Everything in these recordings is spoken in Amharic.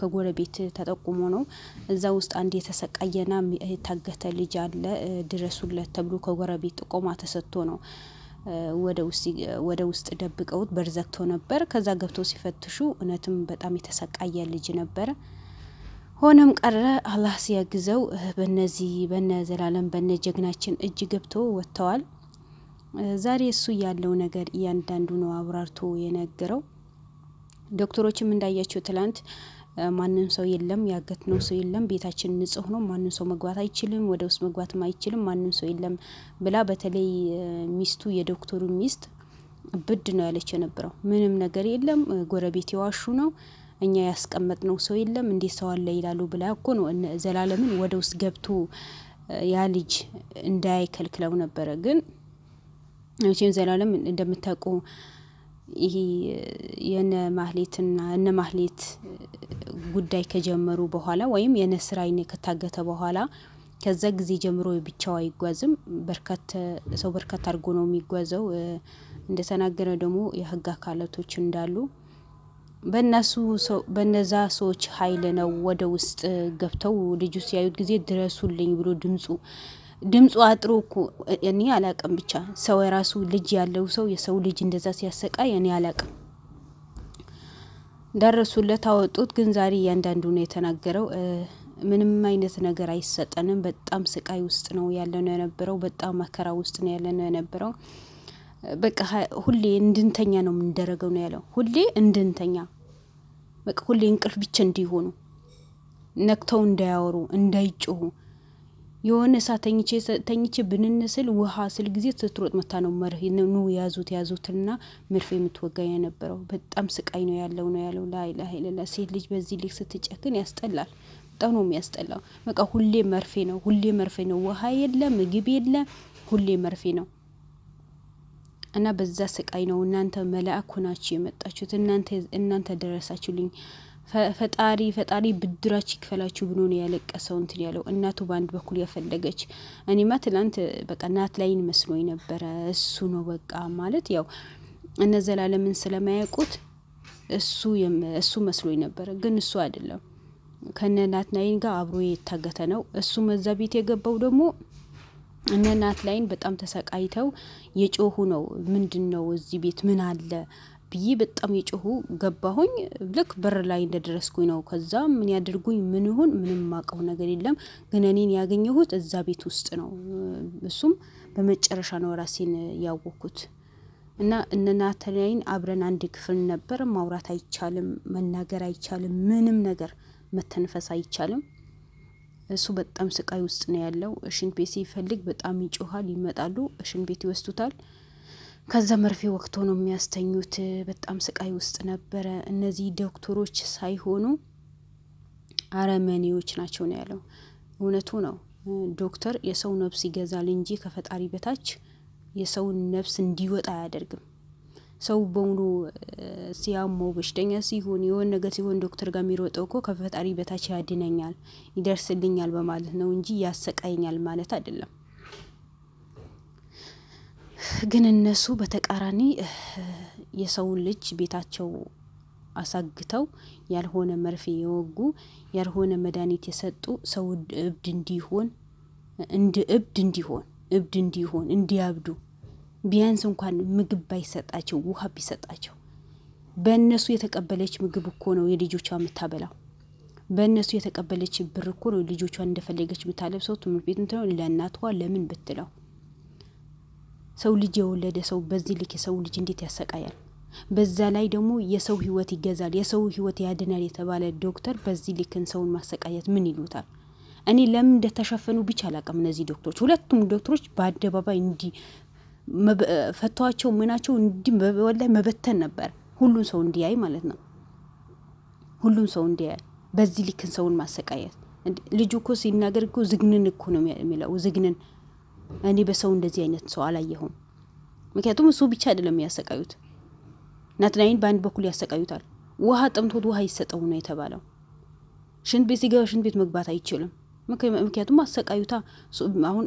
ከጎረቤት ተጠቁሞ ነው። እዛ ውስጥ አንድ የተሰቃየና የታገተ ልጅ አለ ድረሱለት ተብሎ ከጎረቤት ጥቆማ ተሰጥቶ ነው ወደ ውስጥ ደብቀውት በር ዘግተው ነበር። ከዛ ገብተው ሲፈትሹ እውነትም በጣም የተሰቃየ ልጅ ነበረ። ሆነም ቀረ አላህ ሲያግዘው በነ ዘላለም በነ ጀግናችን እጅ ገብተው ወጥተዋል። ዛሬ እሱ ያለው ነገር እያንዳንዱ ነው አብራርቶ የነገረው። ዶክተሮችም እንዳያቸው ትላንት ማንም ሰው የለም፣ ያገትነው ሰው የለም፣ ቤታችን ንጹህ ነው፣ ማንም ሰው መግባት አይችልም፣ ወደ ውስጥ መግባትም አይችልም፣ ማንም ሰው የለም ብላ በተለይ ሚስቱ የዶክተሩ ሚስት ብድ ነው ያለች የነበረው። ምንም ነገር የለም፣ ጎረቤት የዋሹ ነው፣ እኛ ያስቀመጥነው ሰው የለም፣ እንዴት ሰው አለ ይላሉ ብላ እኮ ነው ዘላለምን ወደ ውስጥ ገብቶ ያ ልጅ እንዳይከልክለው ነበረ። ግን እቺን ዘላለም እንደምታውቁ ይሄ የነ ማህሌትና እነ ማህሌት ጉዳይ ከጀመሩ በኋላ ወይም የነስራይን ከታገተ በኋላ ከዛ ጊዜ ጀምሮ ብቻው አይጓዝም። በርካታ አድርጎ ነው የሚጓዘው። እንደተናገረ ደግሞ የህግ አካላቶች እንዳሉ በነዛ ሰዎች ኃይል ነው ወደ ውስጥ ገብተው ልጁ ሲያዩት ጊዜ ድረሱልኝ ብሎ ድምፁ አጥሮ እኮ እኔ አላቅም። ብቻ ሰው የራሱ ልጅ ያለው ሰው የሰው ልጅ እንደዛ ሲያሰቃይ እኔ አላቅም። ደረሱለት፣ አወጡት። ግን ዛሬ እያንዳንዱ ነው የተናገረው። ምንም አይነት ነገር አይሰጠንም፣ በጣም ስቃይ ውስጥ ነው ያለነው የነበረው፣ በጣም መከራ ውስጥ ነው ያለነው የነበረው። በቃ ሁሌ እንድንተኛ ነው የምንደረገው ነው ያለው። ሁሌ እንድንተኛ፣ በቃ ሁሌ እንቅልፍ ብቻ እንዲሆኑ፣ ነክተው እንዳያወሩ፣ እንዳይጮሁ። የሆነ ሰዓት ተኝቼ ብንንስል ውሃ ስል ጊዜ ስትሮጥ መታ ነው ኑ ያዙትና መርፌ የምትወጋ የነበረው። በጣም ስቃይ ነው ያለው ነው ያለው። ላኢላሀ ኢለላህ። ሴት ልጅ በዚህ ልክ ስትጨክን ያስጠላል። በጣም ነው የሚያስጠላው። በቃ ሁሌ መርፌ ነው፣ ሁሌ መርፌ ነው። ውሃ የለ፣ ምግብ የለ፣ ሁሌ መርፌ ነው። እና በዛ ስቃይ ነው እናንተ መላእክ ሆናችሁ የመጣችሁት። እናንተ ደረሳችሁልኝ። ፈጣሪ ብድራችሁ ይክፈላችሁ ብሎ ነው ያለቀሰው እንትን ያለው። እናቱ በአንድ በኩል ያፈለገች። እኔማ ትላንት በቃ ናት ላይን መስሎኝ ነበረ። እሱ ነው በቃ ማለት ያው እነ ዘላለምን ስለማያውቁት እሱ መስሎኝ ነበረ። ግን እሱ አይደለም። ከነ ናትናይን ጋር አብሮ የታገተ ነው። እሱ መዛ ቤት የገባው ደግሞ እነ ናትናይን በጣም ተሰቃይተው የጮሁ ነው። ምንድነው እዚህ ቤት ምን አለ ብዬ በጣም የጮሁ ገባሁኝ። ልክ በር ላይ እንደደረስኩኝ ነው። ከዛ ምን ያድርጉኝ ምን ይሁን ምንም ማቀው ነገር የለም። ግን እኔን ያገኘሁት እዛ ቤት ውስጥ ነው። እሱም በመጨረሻ ነው ራሴን ያወኩት። እና እነ ናትናይን አብረን አንድ ክፍል ነበር። ማውራት አይቻልም፣ መናገር አይቻልም፣ ምንም ነገር መተንፈስ አይቻልም። እሱ በጣም ስቃይ ውስጥ ነው ያለው። ሽንት ቤት ሲፈልግ በጣም ይጮሃል። ይመጣሉ፣ ሽንት ቤት ይወስዱታል። ከዛ መርፌ ወቅቶ ነው የሚያስተኙት። በጣም ስቃይ ውስጥ ነበረ። እነዚህ ዶክተሮች ሳይሆኑ አረመኔዎች ናቸው ነው ያለው። እውነቱ ነው። ዶክተር የሰው ነፍስ ይገዛል እንጂ ከፈጣሪ በታች የሰውን ነፍስ እንዲወጣ አያደርግም። ሰው በሙሉ ሲያመው በሽተኛ ሲሆን የሆነ ነገር ሲሆን ዶክተር ጋር የሚሮጠው እኮ ከፈጣሪ በታች ያድነኛል፣ ይደርስልኛል በማለት ነው እንጂ ያሰቃየኛል ማለት አይደለም። ግን እነሱ በተቃራኒ የሰውን ልጅ ቤታቸው አሳግተው ያልሆነ መርፌ የወጉ ያልሆነ መድኃኒት የሰጡ ሰው እብድ እንዲሆን እንዲያብዱ ቢያንስ እንኳን ምግብ ባይሰጣቸው ውሃ ቢሰጣቸው። በእነሱ የተቀበለች ምግብ እኮ ነው የልጆቿ የምታበላው። በእነሱ የተቀበለች ብር እኮ ነው ልጆቿን እንደፈለገች የምታለብሰው። ትምህርት ቤት እንትነው ለእናቷ ለምን ብትለው። ሰው ልጅ የወለደ ሰው በዚህ ልክ የሰው ልጅ እንዴት ያሰቃያል? በዛ ላይ ደግሞ የሰው ህይወት ይገዛል፣ የሰው ህይወት ያድናል የተባለ ዶክተር በዚህ ልክ ሰውን ማሰቃየት ምን ይሉታል? እኔ ለምን እንደተሸፈኑ ብቻ አላውቅም። እነዚህ ዶክተሮች ሁለቱም ዶክተሮች በአደባባይ እንዲ ፈቷቸው ምናቸው እንዲ ወላሂ መበተን ነበር። ሁሉም ሰው እንዲያይ ማለት ነው። ሁሉም ሰው እንዲያይ በዚህ ልክ ሰውን ማሰቃየት። ልጁ እኮ ሲናገር እኮ ዝግንን እኮ ነው የሚለው። ዝግንን እኔ በሰው እንደዚህ አይነት ሰው አላየሁም። ምክንያቱም እሱ ብቻ አይደለም ያሰቃዩት። ናትናይን በአንድ በኩል ያሰቃዩታል። ውሃ ጠምቶት ውሃ ይሰጠው ነው የተባለው። ሽንት ቤት ሲገባ ሽንት ቤት መግባት አይችልም። ምክንያቱም አሰቃዩታ። አሁን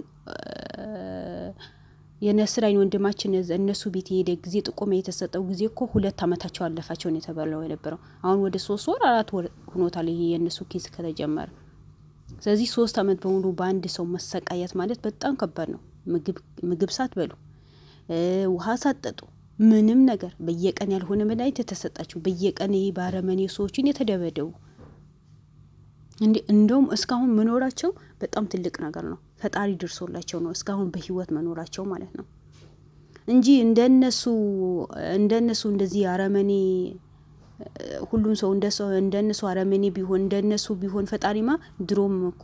የነስራይን ወንድማችን እነሱ ቤት የሄደ ጊዜ ጥቆማ የተሰጠው ጊዜ እኮ 2 አመታቸው አለፋቸውን የተባለው የነበረው አሁን ወደ 3 ወር 4 ወር ሆኖታል ይሄ የእነሱ ኬስ ከተጀመረ። ስለዚህ 3 አመት በሙሉ በአንድ ሰው መሰቃየት ማለት በጣም ከባድ ነው። ምግብ ሳትበሉ ውሃ ሳትጠጡ ምንም ነገር በየቀን ያልሆነ መድኃኒት የተሰጣቸው በየቀን ይሄ ባረመኔ ሰዎችን የተደበደቡ እንደውም እስካሁን መኖራቸው በጣም ትልቅ ነገር ነው። ፈጣሪ ድርሶላቸው ነው እስካሁን በህይወት መኖራቸው ማለት ነው እንጂ እንደነሱ እንደዚህ አረመኔ ሁሉም ሰው እንደነሱ አረመኔ ቢሆን እንደነሱ ቢሆን ፈጣሪማ ድሮም እኮ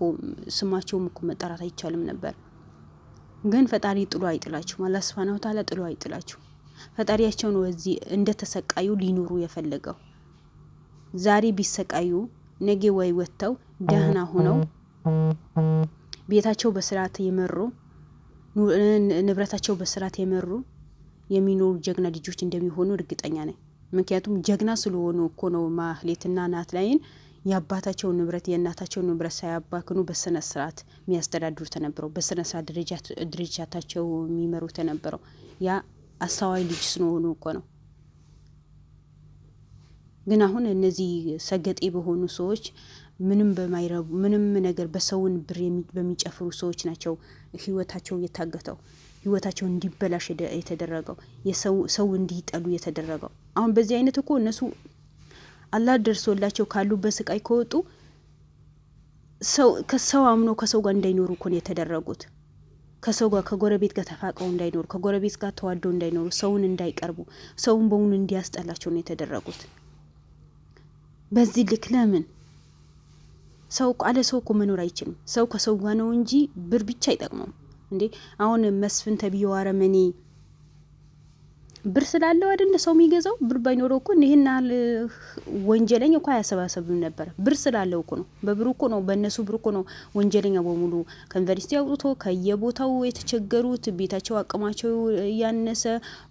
ስማቸውም እኮ መጠራት አይቻልም ነበር። ግን ፈጣሪ ጥሎ አይጥላችሁ። አላህ ሱብሃነሁ ወተዓላ ጥሎ አይጥላችሁ። ፈጣሪያቸው ነው እዚህ እንደተሰቃዩ ሊኖሩ የፈለገው። ዛሬ ቢሰቃዩ ነገ ወይ ወጥተው ደህና ሆነው ቤታቸው በስርዓት የመሩ ንብረታቸው በስርዓት የመሩ የሚኖሩ ጀግና ልጆች እንደሚሆኑ እርግጠኛ ነኝ። ምክንያቱም ጀግና ስለሆኑ እኮ ነው ማህሌትና ናትናኤልን የአባታቸው ንብረት የእናታቸው ንብረት ሳያባክኑ በስነ ስርዓት የሚያስተዳድሩ ተነበረው በስነ ስርዓት ድርጅታቸው የሚመሩ ተነበረው። ያ አስተዋይ ልጅ ስለሆኑ እኮ ነው። ግን አሁን እነዚህ ሰገጤ በሆኑ ሰዎች ምንም በማይረቡ ምንም ነገር በሰውን ብር በሚጨፍሩ ሰዎች ናቸው ህይወታቸው የታገተው፣ ህይወታቸው እንዲበላሽ የተደረገው፣ ሰው እንዲጠሉ የተደረገው። አሁን በዚህ አይነት እኮ እነሱ አላህ ደርሶላቸው ካሉበት ስቃይ ከወጡ ከሰው አምኖ ከሰው ጋር እንዳይኖሩ እኮ ነው የተደረጉት። ከሰው ጋር ከጎረቤት ጋር ተፋቀው እንዳይኖሩ፣ ከጎረቤት ጋር ተዋደው እንዳይኖሩ፣ ሰውን እንዳይቀርቡ፣ ሰውን በሙሉ እንዲያስጠላቸው ነው የተደረጉት። በዚህ ልክ ለምን ሰው አለ ሰው እኮ መኖር አይችልም። ሰው ከሰው ጋር ነው እንጂ ብር ብቻ አይጠቅመውም እንዴ። አሁን መስፍን ተብዬው አረመኔ ብር ስላለው አይደል ሰው የሚገዛው? ብር ባይኖረው እኮ ይሄን ያህል ወንጀለኛ እኮ አያሰባሰብም ነበር። ብር ስላለው እኮ ነው። በብሩ እኮ ነው፣ በእነሱ ብር እኮ ነው ወንጀለኛ በሙሉ ከዩኒቨርሲቲ አውጥቶ ከየቦታው የተቸገሩት ቤታቸው አቅማቸው ያነሰ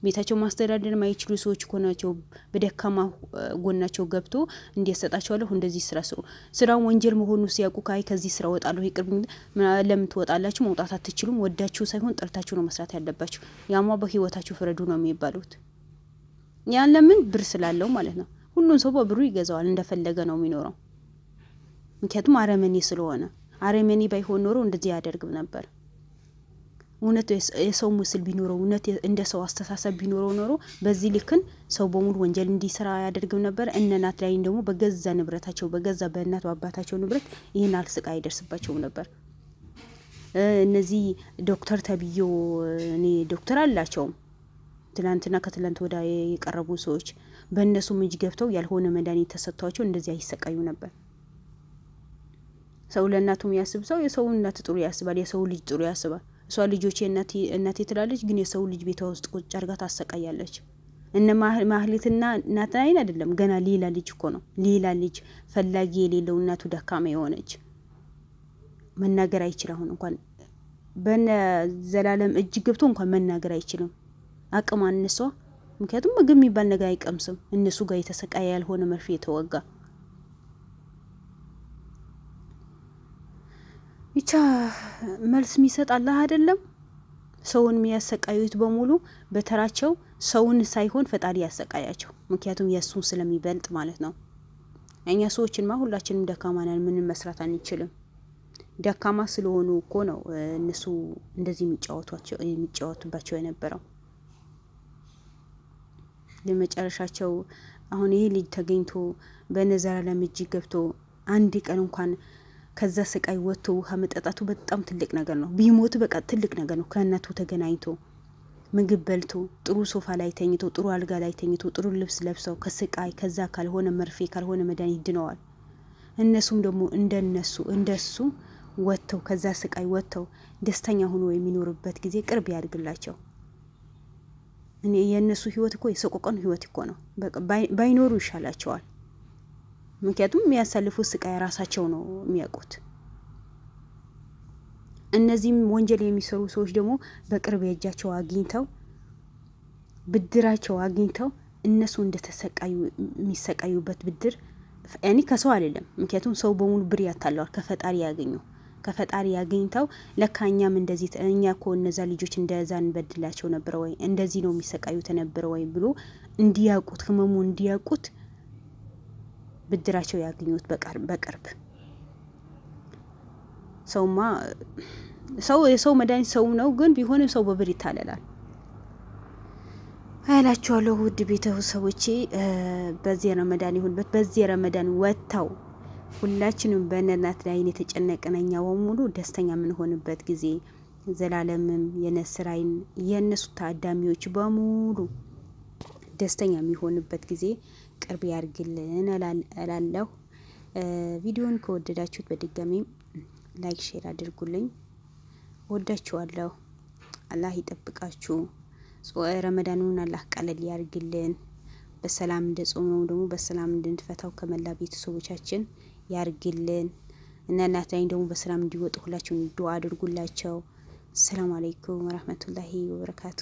ቤታቸው ማስተዳደር ማይችሉ ሰዎች እኮ ናቸው በደካማ ጎናቸው ገብቶ እንዲያሰጣቸዋለሁ እንደዚህ ስራ ስሩ። ስራው ወንጀል መሆኑ ሲያውቁ ካይ ከዚህ ስራ ወጣለሁ ይቅርብ ለምን ትወጣላችሁ? መውጣት አትችሉም። ወዳችሁ ሳይሆን ጠርታችሁ ነው መስራት ያለባችሁ። ያማ በህይወታችሁ ፍረዱ ነው የሚባለው። ያን ለምን ብር ስላለው ማለት ነው። ሁሉን ሰው በብሩ ይገዛዋል፣ እንደፈለገ ነው የሚኖረው። ምክንያቱም አረመኔ ስለሆነ። አረመኔ ባይሆን ኖሮ እንደዚህ ያደርግም ነበር። እውነት የሰው ምስል ቢኖረው እውነት እንደ ሰው አስተሳሰብ ቢኖረው ኖሮ በዚህ ልክን ሰው በሙሉ ወንጀል እንዲሰራ ያደርግም ነበር። እነናት ላይ ደግሞ በገዛ ንብረታቸው በገዛ በእናት በአባታቸው ንብረት ይህን አልስቃ አይደርስባቸውም ነበር። እነዚህ ዶክተር ተብዮ እኔ ዶክተር አላቸውም ትላንትና ከትላንት ወዳ የቀረቡ ሰዎች በእነሱ እጅ ገብተው ያልሆነ መድኃኒት ተሰጥቷቸው እንደዚህ አይሰቃዩ ነበር። ሰው ለእናቱ የሚያስብ ሰው የሰው እናት ጥሩ ያስባል፣ የሰው ልጅ ጥሩ ያስባል። እሷ ልጆቼ እናቴ ትላለች፣ ግን የሰው ልጅ ቤቷ ውስጥ ቁጭ አርጋ ታሰቃያለች። እነ ማህሌትና ናትናኤል አይደለም ገና ሌላ ልጅ እኮ ነው። ሌላ ልጅ ፈላጊ የሌለው እናቱ ደካማ የሆነች መናገር አይችል። አሁን እንኳን በነ ዘላለም እጅ ገብቶ እንኳን መናገር አይችልም። አቅም አንሷ። ምክንያቱም ምግብ የሚባል ነገር አይቀምስም። እነሱ ጋር የተሰቃየ ያልሆነ መርፌ የተወጋ ብቻ መልስ የሚሰጥ አላህ አይደለም። ሰውን የሚያሰቃዩት በሙሉ በተራቸው ሰውን ሳይሆን ፈጣሪ ያሰቃያቸው። ምክንያቱም የእሱን ስለሚበልጥ ማለት ነው። እኛ ሰዎችንማ ሁላችንም ደካማ ነን፣ ምንም መስራት አንችልም። ደካማ ስለሆኑ እኮ ነው እነሱ እንደዚህ የሚጫወቱባቸው የነበረው። ለመጨረሻቸው አሁን ይሄ ልጅ ተገኝቶ በነዘላለም እጅ ገብቶ አንድ ቀን እንኳን ከዛ ስቃይ ወጥቶ ውሃ መጠጣቱ በጣም ትልቅ ነገር ነው። ቢሞት በቃ ትልቅ ነገር ነው። ከእናቱ ተገናኝቶ ምግብ በልቶ ጥሩ ሶፋ ላይ ተኝቶ ጥሩ አልጋ ላይ ተኝቶ ጥሩ ልብስ ለብሰው ከስቃይ ከዛ ካልሆነ መርፌ ካልሆነ መድኃኒት ድነዋል። እነሱም ደግሞ እንደሱ ወጥተው ከዛ ስቃይ ወጥተው ደስተኛ ሆኖ የሚኖርበት ጊዜ ቅርብ ያድርግላቸው። እኔ የእነሱ ህይወት እኮ የሰቆቀን ህይወት እኮ ነው። በቃ ባይኖሩ ይሻላቸዋል። ምክንያቱም የሚያሳልፉት ስቃይ ራሳቸው ነው የሚያውቁት። እነዚህም ወንጀል የሚሰሩ ሰዎች ደግሞ በቅርብ የእጃቸው አግኝተው ብድራቸው አግኝተው እነሱ እንደተሰቃዩ የሚሰቃዩበት ብድር ያኔ ከሰው አይደለም። ምክንያቱም ሰው በሙሉ ብር ያታለዋል፣ ከፈጣሪ ያገኘው። ከፈጣሪ ያገኝተው ለካኛም እንደዚህ እኛ እኮ እነዛ ልጆች እንደዛ እንበድላቸው ነበር ወይ እንደዚህ ነው የሚሰቃዩት ነበር ወይ ብሎ እንዲያውቁት ህመሙ እንዲያውቁት ብድራቸው ያገኙት በቅርብ። ሰውማ የሰው መድኃኒት ሰው ነው፣ ግን ቢሆንም ሰው በብር ይታለላል አይላችኋለሁ። ውድ ቤተሰቦቼ በዚህ ረመዳን ይሁንበት፣ በዚህ ረመዳን ወጥተው ሁላችንም በእናት ላይ የተጨነቀን እኛ በሙሉ ደስተኛ የምንሆንበት ጊዜ ዘላለምም የነስራይን የነሱ ታዳሚዎች በሙሉ ደስተኛ የሚሆንበት ጊዜ ቅርብ ያርግልን እላለሁ። ቪዲዮን ከወደዳችሁት በድጋሚ ላይክ ሼር አድርጉልኝ። ወዳችኋለሁ። አላህ ይጠብቃችሁ። ረመዳኑን አላህ ቀለል ያርግልን። በሰላም እንደጾመው ደግሞ በሰላም እንድንፈታው ከመላ ቤተሰቦቻችን ያርግልን እና እናት ላይ ደግሞ በሰላም እንዲወጡ ሁላችሁም ዱአ አድርጉላቸው። ሰላም አለይኩም ወራህመቱላሂ ወበረካቱ።